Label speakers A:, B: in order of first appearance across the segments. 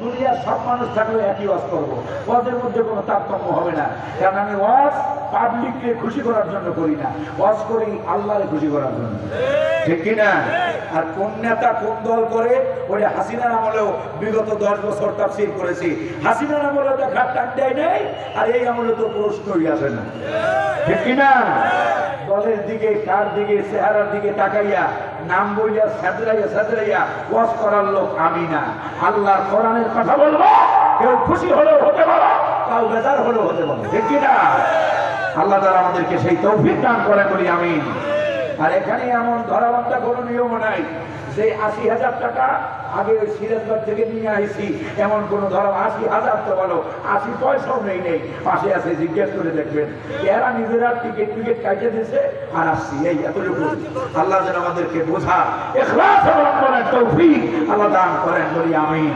A: দুনিয়ার সব মানুষ থাকলে একই ওয়াজ করবো, ওয়াজের মধ্যে কোনো তারতম্য হবে না। কারণ আমি ওয়াজ পাবলিককে খুশি করার জন্য করি না, ওয়াজ করি আল্লাহরে খুশি করার জন্য, ঠিক কিনা? আর কোন নেতা কোন দল করে ওটা হাসিনার আমলেও বিগত 10 বছর তাফসীর করেছি। হাসিনার আমলে দেখার টান দেয় নেই, আর এই আমলে তো প্রশ্নই আসে না, ঠিক কিনা? দলের দিকে, কার দিকে, চেহারার দিকে তাকাইয়া নাম বইয়া সাজরাইয়া ওয়াজ করার লোক আমি না। আল্লাহর কোরআনের কথা বলবো, কেউ খুশি হলেও হতে পারো, কাউ বেজার হলেও হতে পারো, ঠিক কিনা? আল্লাহ তাআলা আমাদেরকে সেই তৌফিক দান করে, বলি আমিন। আর এখানে এমন ধরাবান্ধা কোনো নিয়ম নাই যে 80,000 টাকা আগে ওই সিরাজগঞ্জ থেকে নিয়ে আসি, এমন কোন ধরো 80,000 তো বলো, 80 পয়সাও নেই পাশে আছে, জিজ্ঞেস করে দেখবেন। এরা নিজেরা টিকিট কাটে দিয়েছে আর আসছি, এই এতটুকু। আল্লাহ যেন আমাদেরকে বোঝা ইখলাস অবলম্বনের তৌফিক আল্লাহ দান করেন, বলি আমিন।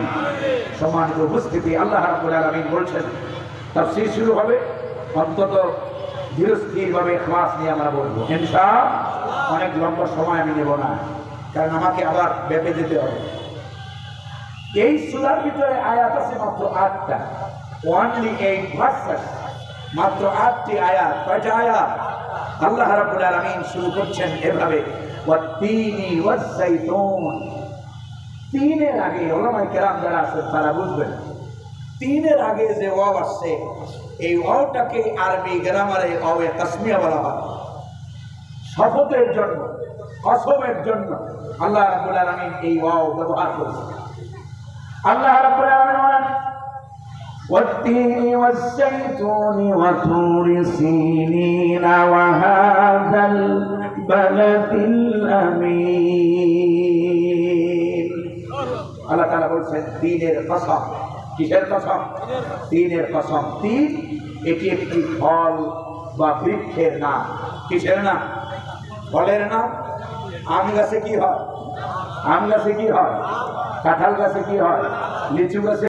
A: সম্মানিত উপস্থিতি, আল্লাহ রাব্বুল আলামিন বলছেন তাফসীর শুরু হবে, অন্তত ধীরস্থিরভাবে ইখলাস নিয়ে আমরা বলবো ইনশাআল্লাহ। অনেক লম্বা সময় আমি নেব না, কারণ আমাকে আবার ব্যাপে যেতে হবে। এই সূরার ভিতরে আয়াত আছে মাত্র 8টা, অনলি 8 ভার্সেস, মাত্র 8টি আয়াত। কয়টা আয়াত? আল্লাহ রাব্বুল আলামিন শুরু করছেন এভাবে, ওয়াত-তিনি ওয়াজ-যাইতুন। তিনের আগে উলামায়ে কেরাম যারা আছেন তারা বুঝবেন, তিনের আগে যে ওয়াও আসছে, এই ওয়াওটাকে আরবি গ্রামারে ওয়াও তাসমিয়া বলা হয়। শপথের জন্য, কসমের জন্য আল্লাহ রাব্বুল আলামিন এই ওয়াও ব্যবহার করেছেন। আল্লাহ রাব্বুল আলামিন বলেন, ওয়াত-তিনি ওয়াজ-যাইতুনি ওয়া তুরি সিনিনা ওয়া হাযাল বালাদিল আমিন। আল্লাহ তাআলা বলেন তিনের কসম। কিসের কসম? তিনের কসম। তিন এটি একটি ফল বা বৃক্ষের নাম। কিসের নাম? ফলের নাম। আম গাছে কি হয়? আম গাছে কি হয়? কাঁঠাল গাছে কি হয়? লিচু গাছে